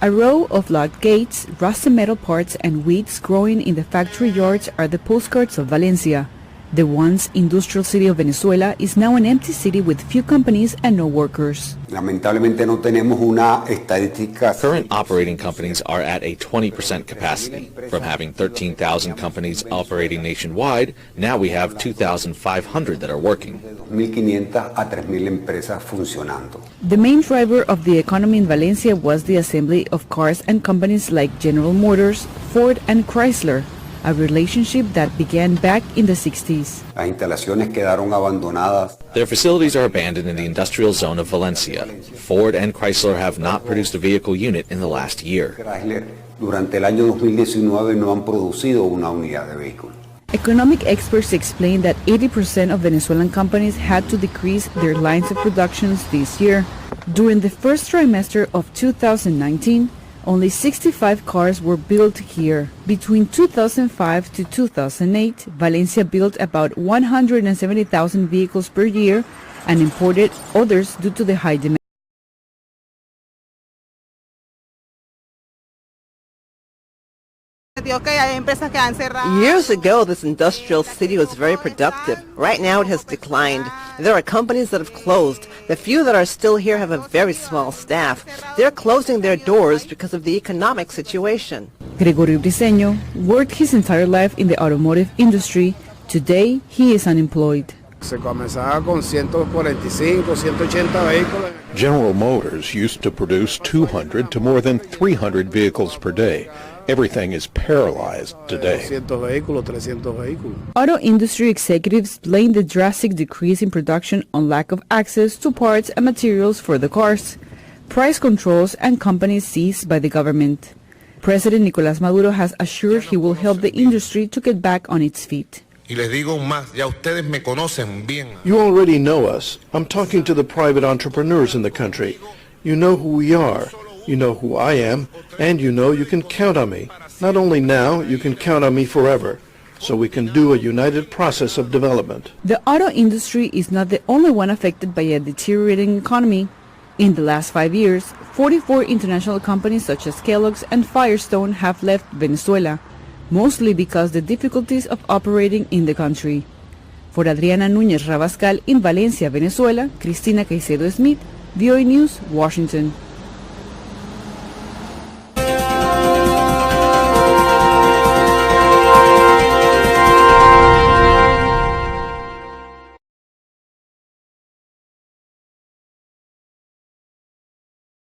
A row of locked gates, rusty metal parts and weeds growing in the factory yards are the postcards of Valencia. The once industrial city of Venezuela is now an empty city with few companies and no workers. Lamentablemente no tenemos una estadística. Current operating companies are at a 20% capacity. From having 13,000 companies operating nationwide, now we have 2,500 that are working. 1,500 a 3,000 empresas funcionando. The main driver of the economy in Valencia was the assembly of cars and companies like General Motors, Ford and Chrysler, a relationship that began back in the 60s. Las instalaciones quedaron abandonadas. Their facilities are abandoned in the industrial zone of Valencia. Ford and Chrysler have not produced a vehicle unit in the last year. Chrysler durante el año 2019 no han producido una unidad de vehículo. Economic experts explain that 80% of Venezuelan companies had to decrease their lines of productions this year. During the first trimester of 2019, only 65 cars were built here. Between 2005 to 2008, Valencia built about 170,000 vehicles per year and imported others due to the high demand. Years ago, this industrial city was very productive. Right now, it has declined. There are companies that have closed. The few that are still here have a very small staff. They're closing their doors because of the economic situation. Gregorio Briceño worked his entire life in the automotive industry. Today, he is unemployed. General Motors used to produce 200 to more than 300 vehicles per day. Everything is paralyzed today. Auto industry executives blame the drastic decrease in production on lack of access to parts and materials for the cars, price controls, and companies seized by the government. President Nicolás Maduro has assured he will help the industry to get back on its feet. You already know us. I'm talking to the private entrepreneurs in the country. You know who we are. You know who I am, and you know you can count on me. Not only now, you can count on me forever, so we can do a united process of development. The auto industry is not the only one affected by a deteriorating economy. In the last 5 years, 44 international companies such as Kellogg's and Firestone have left Venezuela, mostly because the difficulties of operating in the country. For Adriana Núñez Rabascal in Valencia, Venezuela, Cristina Caicedo Smith, VOA News, Washington.